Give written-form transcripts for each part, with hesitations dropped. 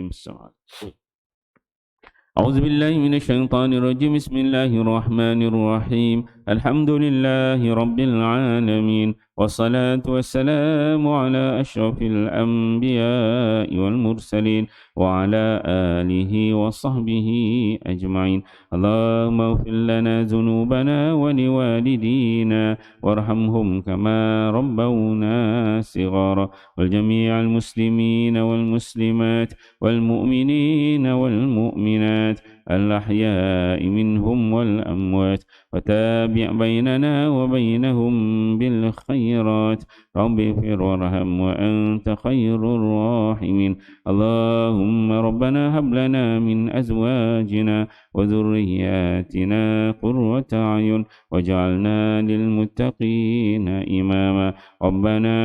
Bismillahirrahmanirrahim. أعوذ بالله من الشيطان الرجيم بسم الله الرحمن الرحيم الحمد لله رب العالمين والصلاة والسلام على أشرف الأنبياء والمرسلين وعلى آله وصحبه أجمعين اللهم اغفر لنا ذنوبنا ولوالدينا وارحمهم كما ربونا صغارا والجميع المسلمين والمسلمات والمؤمنين والمؤمنات الأحياء منهم والأموات وتابع بيننا وبينهم بالخيرات رب اغفر وارحم وأنت خير الراحمين اللهم ربنا هب لنا من أزواجنا وذرياتنا قرة أعين واجعلنا للمتقين إماما ربنا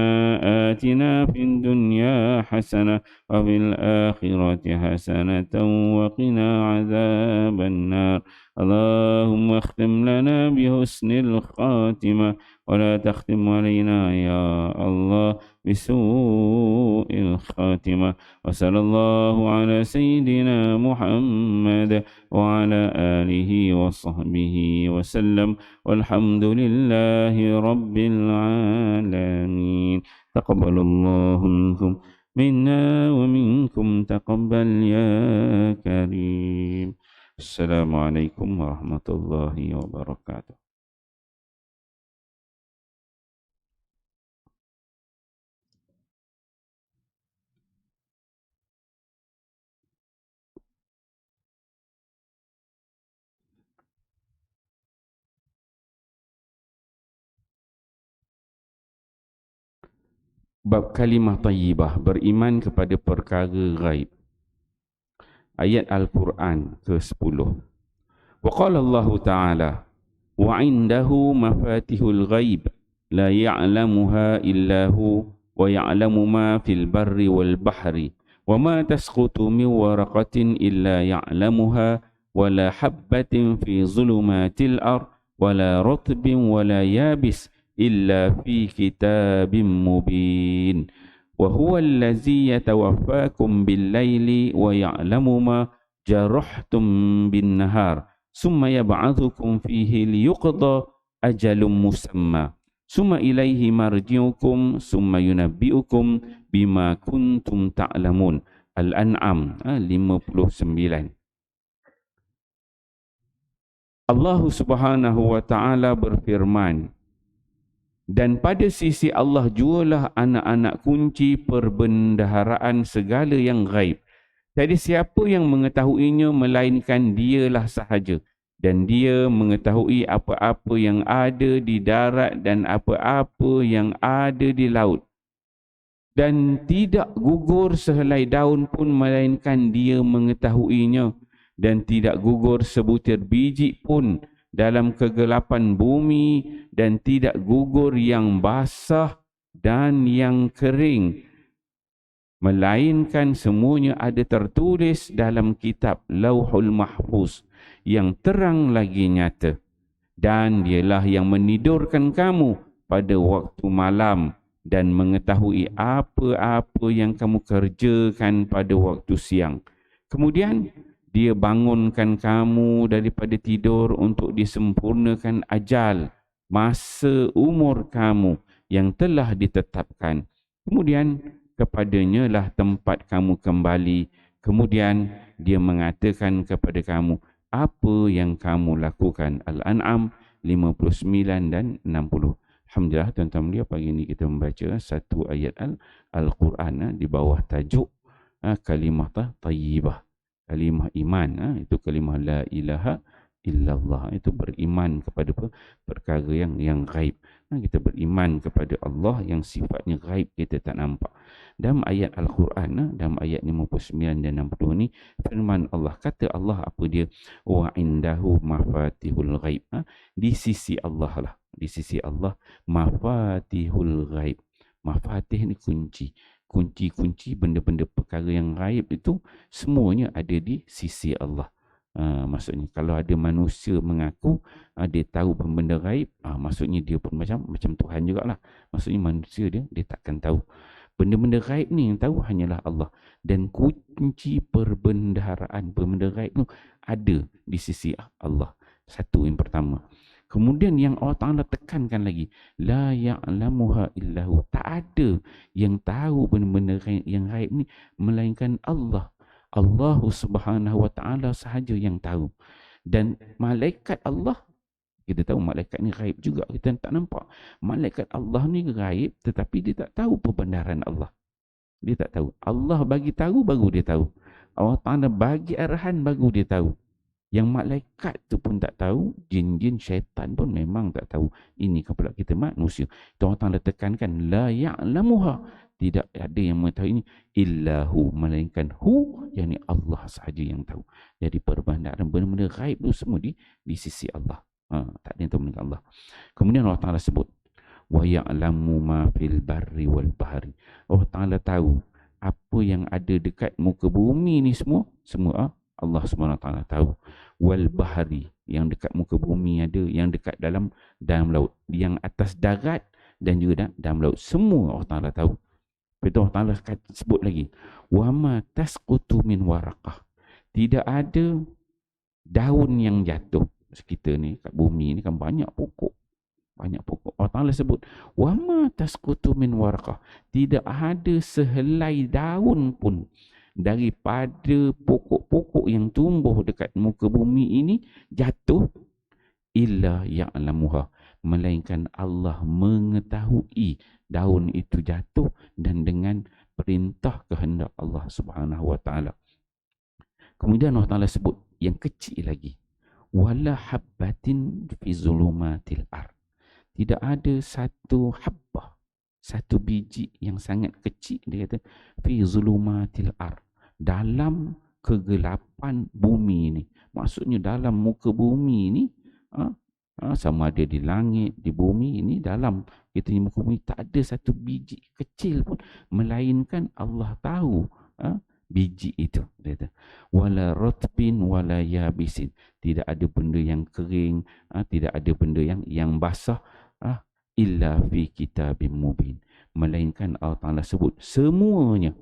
آتنا في الدنيا حسنة وفي الآخرة حسنة وقنا عذاب النار اللهم اختم لنا بحسن الخاتمة ولا تختم علينا يا الله بسوء الخاتمة وصلى الله على سيدنا محمد وعلى آله وصحبه وسلم والحمد لله رب العالمين تقبل الله منكم منا ومنكم تقبل يا كريم السلام عليكم ورحمة الله وبركاته. Bab kalimah tayyibah, beriman kepada perkara ghaib. Ayat Al-Quran ke-10. Wa qala Allah Ta'ala wa indahu mafatihul ghaib la ya'lamuha illa hu wa ya'lamu ma fil barri wal bahri wa ma tasqutu min waraqatin illa ya'lamuha wa la habbatin fi zulumatil ard wa la ratbin wa la yabis illa fi kitabim mubin wa huwa allazi yatawaffakum bil laili wa ya'lamu ma jarahtum bin nahar summa yab'athukum fihi liyuqda ajalum musamma summa ilaihi marji'ukum summa yunabbi'ukum bima kuntum ta'lamun. Al-An'am 59. Allah Subhanahu wa taala berfirman, dan pada sisi Allah jualah anak-anak kunci perbendaharaan segala yang ghaib. Jadi siapa yang mengetahuinya melainkan dialah sahaja. Dan dia mengetahui apa-apa yang ada di darat dan apa-apa yang ada di laut. Dan tidak gugur sehelai daun pun melainkan dia mengetahuinya. Dan tidak gugur sebutir biji pun dalam kegelapan bumi dan tidak gugur yang basah dan yang kering, melainkan semuanya ada tertulis dalam kitab Lauhul Mahfuz yang terang lagi nyata. Dan dialah yang menidurkan kamu pada waktu malam dan mengetahui apa-apa yang kamu kerjakan pada waktu siang. Kemudian dia bangunkan kamu daripada tidur untuk disempurnakan ajal, masa umur kamu yang telah ditetapkan. Kemudian kepadanya lah tempat kamu kembali. Kemudian dia mengatakan kepada kamu apa yang kamu lakukan. Al-An'am 59 dan 60. Alhamdulillah tuan-tuan dia pagi ini kita membaca satu ayat Al-Quran di bawah tajuk kalimah tayyibah. Kalimah iman, itu kalimah la ilaha illallah, itu beriman kepada perkara yang gaib. Kita beriman kepada Allah yang sifatnya gaib, kita tak nampak. Dalam ayat Al-Quran, dalam ayat 59 dan 60 ni, firman Allah, kata Allah apa dia? Wa indahu mafatihul ghaib. Di sisi Allah lah. Di sisi Allah, mafatihul ghaib. Mafatih ni kunci. Kunci-kunci benda-benda perkara yang gaib itu semuanya ada di sisi Allah. Maksudnya kalau ada manusia mengaku dia tahu benda gaib, maksudnya dia pun macam Tuhan jugalah. Maksudnya manusia dia takkan tahu. Benda-benda gaib ni yang tahu hanyalah Allah. Dan kunci perbendaharaan benda gaib tu ada di sisi Allah. Satu yang pertama. Kemudian yang Allah Ta'ala tekankan lagi, la ya'lamuha illahu. Tak ada yang tahu benda-benda yang gaib ni melainkan Allah. Allah Subhanahu wa Ta'ala sahaja yang tahu. Dan malaikat Allah, kita tahu malaikat ni gaib juga, kita tak nampak. Malaikat Allah ni gaib tetapi dia tak tahu perbendaharaan Allah. Dia tak tahu. Allah bagi tahu baru dia tahu. Allah Ta'ala bagi arahan baru dia tahu. Yang malaikat tu pun tak tahu, jin-jin syaitan pun memang tak tahu. Ini kepala kita manusia. Itu Allah Ta'ala tekankan, la ya'lamuha. Tidak ada yang mengetahui ini illahu, melainkan hu, yakni Allah sahaja yang tahu. Jadi perbendaharaan benda-benda gaib itu semua di sisi Allah. Tak ada yang tahu melainkan Allah. Kemudian Allah Ta'ala sebut, wa ya'lamu ma fil barri wal bahri. Allah Ta'ala tahu apa yang ada dekat muka bumi ni semua Allah SWT tahu. Wal bahari, yang dekat muka bumi ada, yang dekat dalam laut, yang atas darat dan juga dalam laut, semua Allah Ta'ala tahu. Betul, Allah Ta'ala sebut lagi, wa ma tasqutu min waraqah. Tidak ada daun yang jatuh. Kita ni kat bumi ni kan banyak pokok. Allah Ta'ala sebut, wa ma tasqutu min waraqah. Tidak ada sehelai daun pun daripada pokok-pokok yang tumbuh dekat muka bumi ini jatuh illa ya'lamuha, melainkan Allah mengetahui daun itu jatuh dan dengan perintah kehendak Allah Subhanahu wa Ta'ala. Kemudian Allah Ta'ala sebut yang kecil lagi, wala habbatin fi zulumatil ard. Tidak ada satu habbah, satu biji yang sangat kecil, dia kata fi zulumatil ard, dalam kegelapan bumi ini. Maksudnya dalam muka bumi ini, sama ada di langit, di bumi ini, dalam kita ni muka bumi, tak ada satu biji kecil pun melainkan Allah tahu biji itu. Dia kata wala rotbin wala yabisin. Tidak ada benda yang kering, tidak ada benda yang basah, illa fi kitabim mubin, melainkan Allah Ta'ala sebut semuanya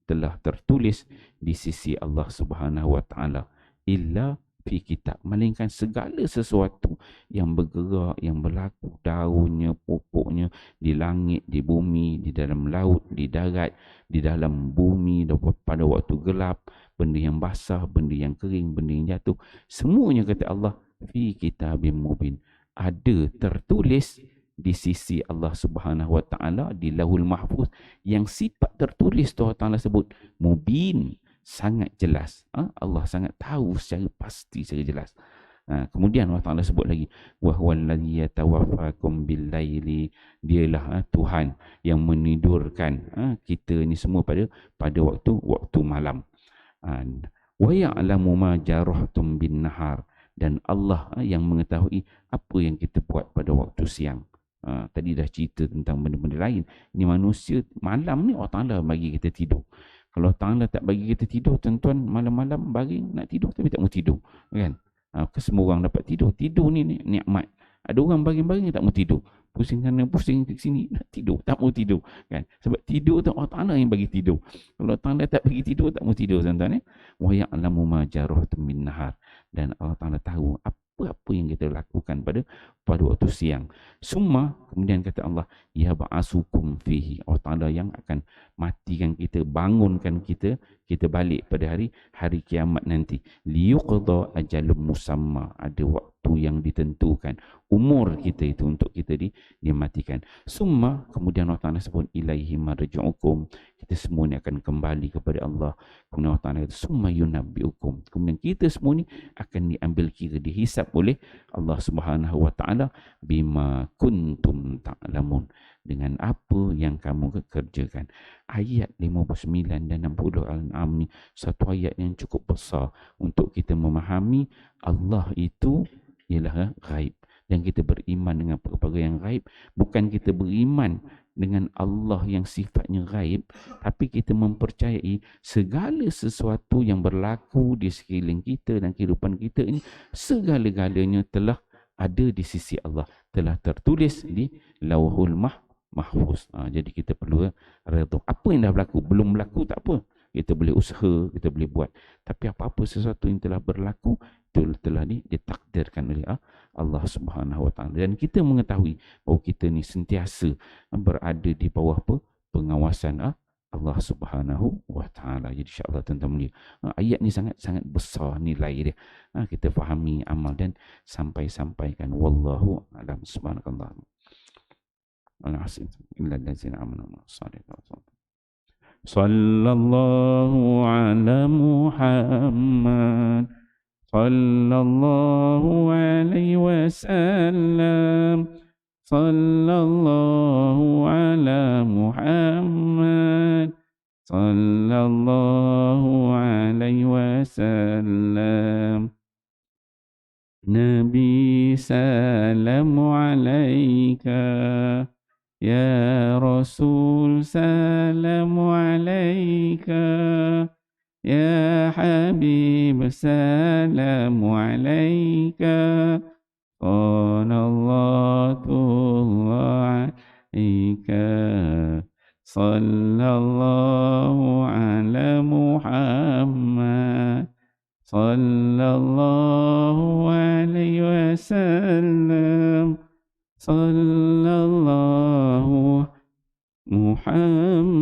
telah tertulis di sisi Allah Subhanahu wa Ta'ala. Illa fi kitab, melainkan segala sesuatu yang bergerak, yang berlaku, daunnya, pokoknya, di langit, di bumi, di dalam laut, di darat, di dalam bumi, pada waktu gelap, benda yang basah, benda yang kering, benda yang jatuh, semuanya kata Allah fi kitabim mubin, ada tertulis di sisi Allah Subhanahu wa Ta'ala di Lauhul Mahfuz. Yang sifat tertulis tu Allah Ta'ala sebut mubin, sangat jelas. Allah sangat tahu secara pasti, secara jelas. Kemudian Allah Ta'ala sebut lagi, wa huwal ladzi yatawaffakum bil laili, dialah Tuhan yang menidurkan kita ni semua pada waktu malam. Wa ya'lamu ma jarahtum bin nahar, dan Allah yang mengetahui apa yang kita buat pada waktu siang. Tadi dah cerita tentang benda-benda lain. Ini manusia, malam ni Allah Ta'ala bagi kita tidur. Kalau Allah Ta'ala tak bagi kita tidur, tuan-tuan, malam-malam baring nak tidur tapi tak mau tidur, kan? Semua orang dapat tidur. Tidur ni nikmat. Ada orang baring-baring tak mau tidur, pusing sana pusing di sini, nak tidur tak mau tidur, kan? Sebab tidur tu Allah Ta'ala yang bagi tidur. Kalau Allah Ta'ala tak bagi tidur, tak mau tidur, tuan-tuan. Wa ya'lamu ma jarahtum min nahar, dan Allah Ta'ala tahu apa yang kita lakukan pada waktu siang. Summa, kemudian kata Allah, ya ba'asukum fihi, Allah Ta'ala yang akan matikan kita, bangunkan kita balik pada hari kiamat nanti. Liyuqda ajalum musamma, ada waktu yang ditentukan, umur kita itu untuk kita dimatikan. Summa, kemudian Allah Ta'ala sebut ilaihi marji'ukum, kita semua ni akan kembali kepada Allah. Kemudian Allah Ta'ala kata summa yunabbi'ukum, kemudian kita semua ni akan diambil kira, dihisap oleh Allah Subhanahu wa Ta'ala bima kuntum ta'lamun, dengan apa yang kamu kerjakan. Ayat 59 dan 60 Al-An'am ni satu ayat yang cukup besar untuk kita memahami Allah itu ialah gaib, dan kita beriman dengan perkara yang gaib. Bukan kita beriman dengan Allah yang sifatnya gaib, tapi kita mempercayai segala sesuatu yang berlaku di sekeliling kita dan kehidupan kita ini, segala-galanya telah ada di sisi Allah, telah tertulis di Lauhul mahfuz. Jadi kita perlu redha. Apa yang dah berlaku, belum berlaku tak apa. Kita boleh usaha, kita boleh buat. Tapi apa-apa sesuatu yang telah berlaku, itu telah ditakdirkan oleh Allah Subhanahu Wa Taala. Dan kita mengetahui bahawa kita ni sentiasa berada di bawah pengawasan Allah Subhanahu Wa Taala. Jadi insya-Allah tuan-tuan mulia. Ayat ni sangat-sangat besar nilai dia. Kita fahami, amal dan sampaikan. Wallahu a'lam. Subhanakallah. Sallallahu ala Muhammad sallallahu alaihi wasallam. Sallallahu ala Muhammad sallallahu alaihi wasallam. Nabi salamu alaika, ya Rasul salamu alaika, ya Habib salamu alaika, sallallahu alaika, sallallahu ala Muhammad sallallahu alaihi wasallam, sallallahu Muhammad